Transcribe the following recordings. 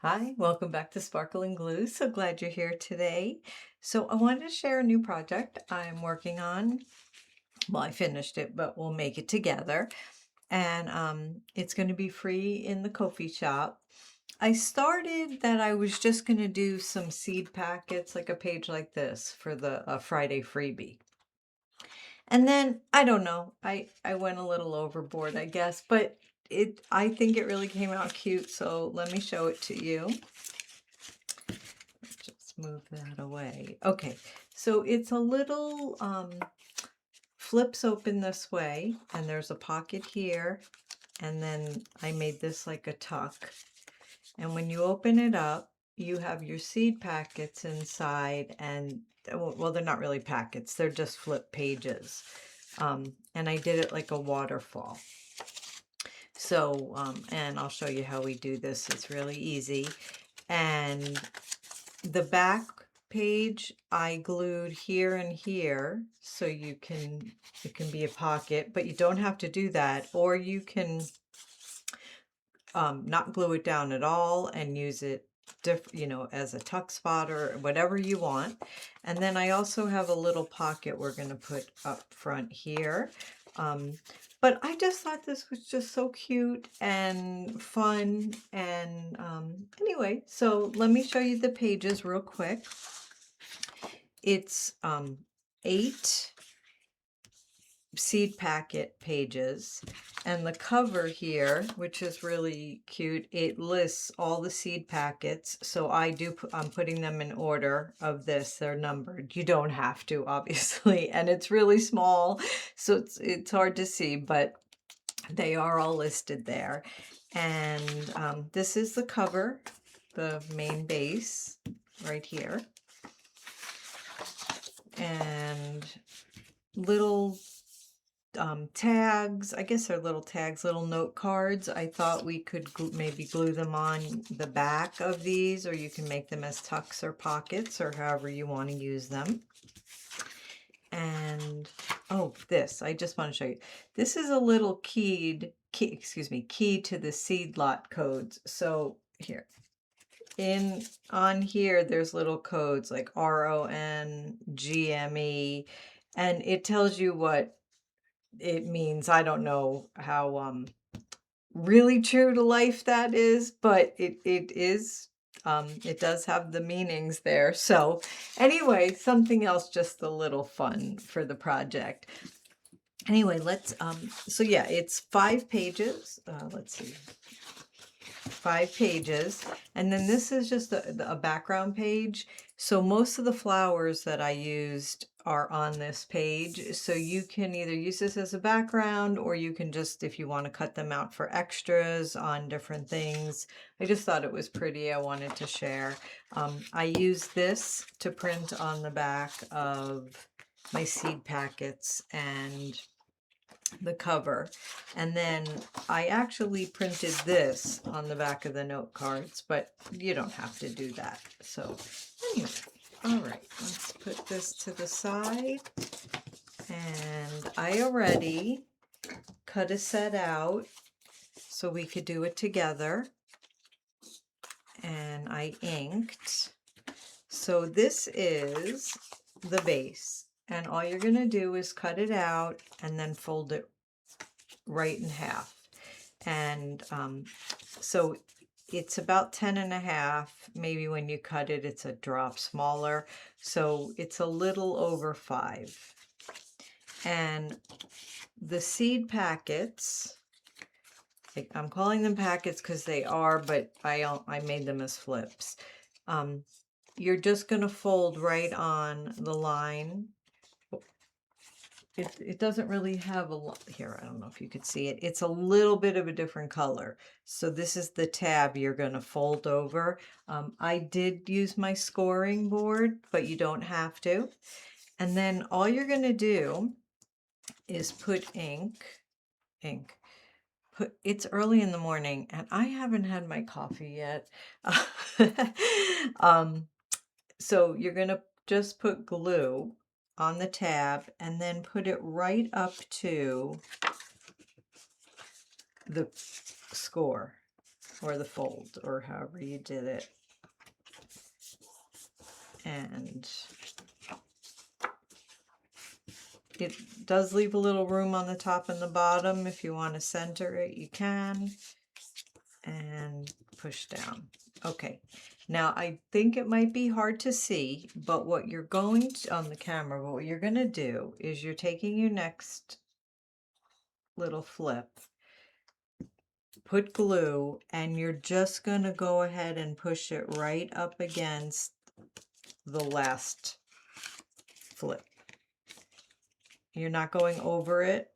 Hi, welcome back to Sparkle and Glue. So glad you're here today. So I wanted to share a new project I'm working on. Well, I finished it, but we'll make it together. And it's going to be free in the coffee shop. I started that I was just going to do some seed packets, like a page like this for the Friday freebie. And then I don't know, I went a little overboard, I guess, but I think it really came out cute. So let me show it to you. Just move that away. Okay, so it's a little flips open this way, and there's a pocket here, and then I made this like a tuck. And when you open it up, you have your seed packets inside, and well, they're not really packets, they're just flip pages. And I did it like a waterfall. So, and I'll show you how we do this. It's really easy. And the back page I glued here and here, so it can be a pocket, but you don't have to do that, or you can not glue it down at all and use it as a tuck spot or whatever you want. And then I also have a little pocket we're going to put up front here. But I just thought this was just so cute and fun. And anyway, so let me show you the pages real quick. It's 8 seed packet pages, and the cover here, which is really cute, it lists all the seed packets. So I'm putting them in order of this. They're numbered. You don't have to, obviously, and it's really small, so it's hard to see, but they are all listed there. And this is the cover, the main base right here, and little tags. I guess they're little tags, little note cards. I thought we could maybe glue them on the back of these, or you can make them as tucks or pockets, or however you want to use them. And oh, I just want to show you. This is a little key to the seed lot codes. So here, on here, there's little codes like RON, GME, and it tells you what it means. I don't know how really true to life that is, but it is. It does have the meanings there. So anyway, something else, just a little fun for the project. Anyway, let's so yeah, it's 5 pages. Let's see. 5 pages, and then this is just a background page. So most of the flowers that I used are on this page, so you can either use this as a background, or you can just, if you want to cut them out for extras on different things. I just thought it was pretty. I wanted to share. I use this to print on the back of my seed packets and the cover, and then I actually printed this on the back of the note cards, but you don't have to do that. So anyway, all right, let's put this to the side. And I already cut a set out so we could do it together, and I inked. So this is the base, and all you're going to do is cut it out and then fold it right in half. And so it's about 10.5. Maybe when you cut it, it's a drop smaller. So it's a little over 5. And the seed packets, I'm calling them packets because they are, but I made them as flips. You're just going to fold right on the line. It doesn't really have a lot here. I don't know if you could see it. It's a little bit of a different color. So this is the tab you're going to fold over. I did use my scoring board, but you don't have to. And then all you're going to do is put ink. It's early in the morning and I haven't had my coffee yet. So you're going to just put glue on the tab and then put it right up to the score. or the fold, or however you did it. And it does leave a little room on the top and the bottom. If you want to center it, you can. And push down. Okay, now I think it might be hard to see, but what you're going to, on the camera, but what you're going to do is you're taking your next little flip, put glue, and you're just going to go ahead and push it right up against the last flip. You're not going over it,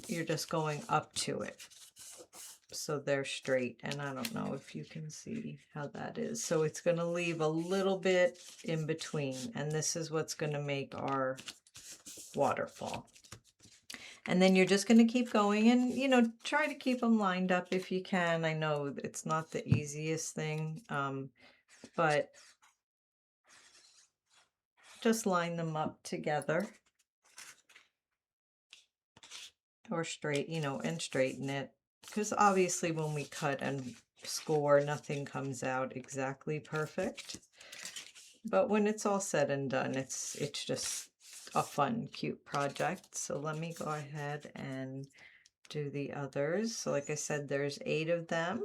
you're just going up to it. So they're straight, and I don't know if you can see how that is. So it's going to leave a little bit in between, and this is what's going to make our waterfall. And then you're just going to keep going, and you know, try to keep them lined up if you can. I know it's not the easiest thing, but just line them up together, or straight, you know, and straighten it. Because obviously when we cut and score, nothing comes out exactly perfect. But when it's all said and done, it's just a fun, cute project. So let me go ahead and do the others. So like I said, there's 8 of them.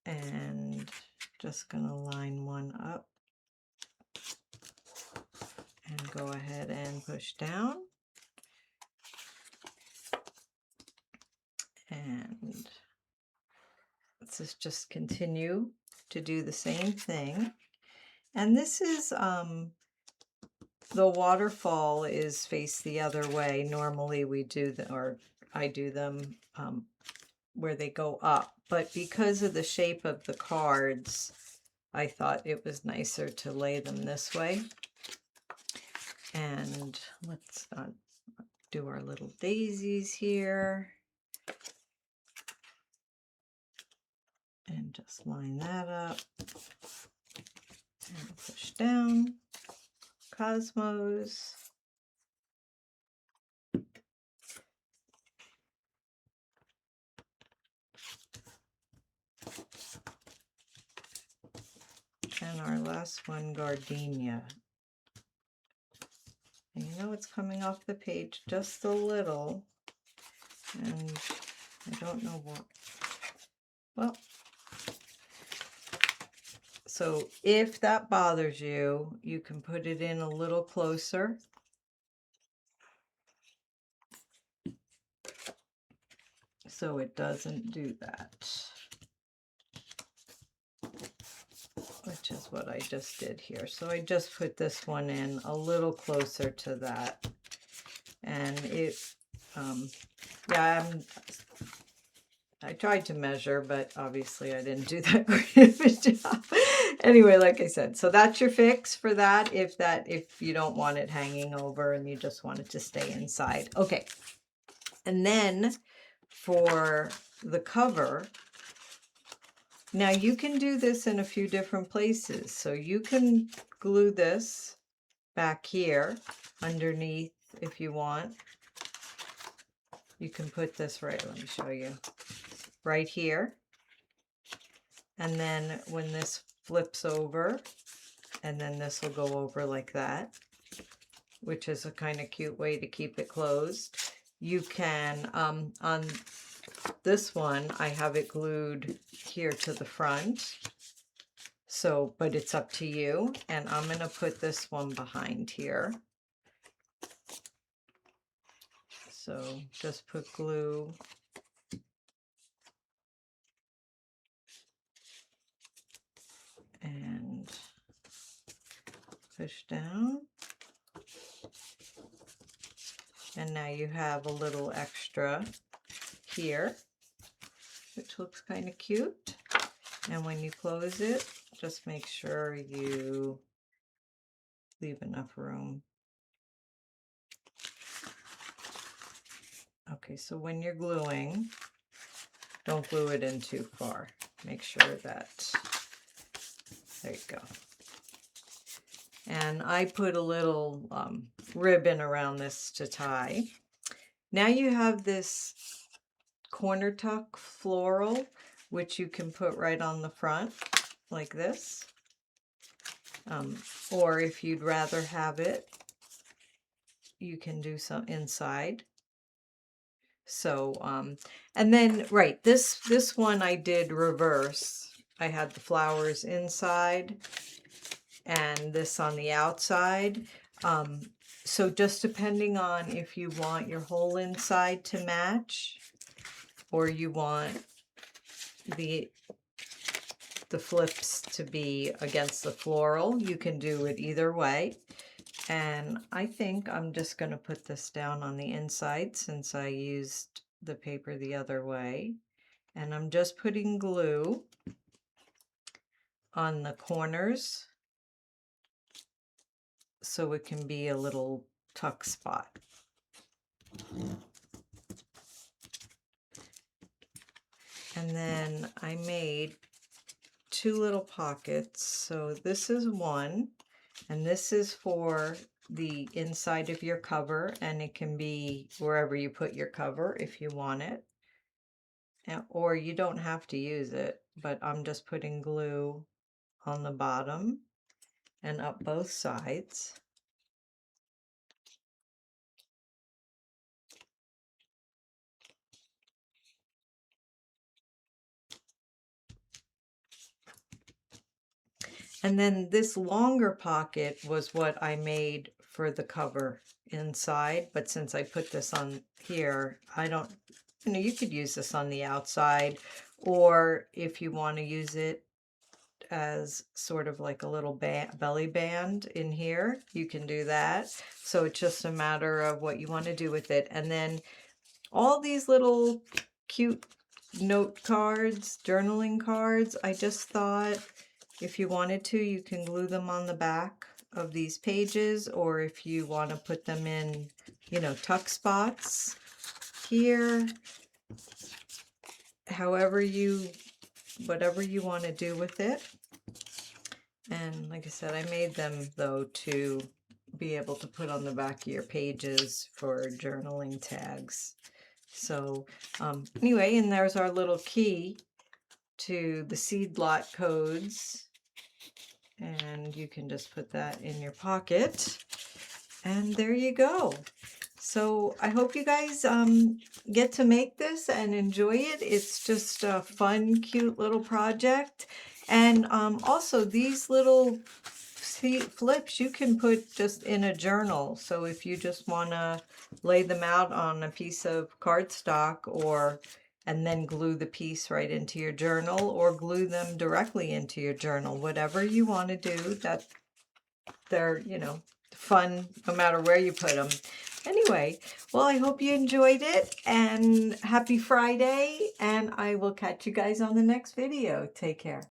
And just gonna line one up and go ahead and push down. And let's just continue to do the same thing. And this is the waterfall is faced the other way. Normally we do I do them where they go up, but because of the shape of the cards, I thought it was nicer to lay them this way. And let's do our little daisies here. And just line that up and push down. Cosmos. And our last one, Gardenia. And you know it's coming off the page just a little. And I don't know what. Well, so if that bothers you, you can put it in a little closer. So it doesn't do that. Which is what I just did here. So I just put this one in a little closer to that. And it, yeah, I tried to measure, but obviously I didn't do that great of a job. Anyway, like I said, so that's your fix for that. If you don't want it hanging over and you just want it to stay inside. Okay. And then for the cover, now you can do this in a few different places. So you can glue this back here underneath if you want. You can put this right, let me show you, right here. And then when this flips over, and then this will go over like that, which is a kind of cute way to keep it closed. You can, on this one, I have it glued here to the front. So, but it's up to you. And I'm going to put this one behind here. So just put glue. And push down. And now you have a little extra here, which looks kind of cute. And when you close it, just make sure you leave enough room. Okay, so when you're gluing, don't glue it in too far. Make sure that, there you go. And I put a little ribbon around this to tie. Now you have this corner tuck floral. which you can put right on the front like this. Or if you'd rather have it, you can do some inside. So, and then, right, this one I did reverse. I had the flowers inside and this on the outside. So just depending on if you want your whole inside to match or you want the flips to be against the floral, you can do it either way. And I think I'm just going to put this down on the inside since I used the paper the other way. And I'm just putting glue on the corners so it can be a little tuck spot. And then I made 2 little pockets. So this is one, and this is for the inside of your cover, and it can be wherever you put your cover if you want it. Or you don't have to use it, but I'm just putting glue on the bottom and up both sides. And then this longer pocket was what I made for the cover inside, but since I put this on here, I don't, you could use this on the outside, or if you want to use it as sort of like a little belly band in here, you can do that. So it's just a matter of what you want to do with it. And then all these little cute note cards, journaling cards, I just thought if you wanted to, you can glue them on the back of these pages, or if you want to put them in, tuck spots here, whatever you want to do with it. And like I said, I made them though to be able to put on the back of your pages for journaling tags. So anyway, and there's our little key to the seed lot codes. And you can just put that in your pocket. And there you go. So I hope you guys get to make this and enjoy it. It's just a fun, cute little project. And also these little flips you can put just in a journal. So if you just want to lay them out on a piece of cardstock and then glue the piece right into your journal, or glue them directly into your journal, whatever you want to do, that they're, fun no matter where you put them. Anyway, well, I hope you enjoyed it, and happy Friday, and I will catch you guys on the next video. Take care.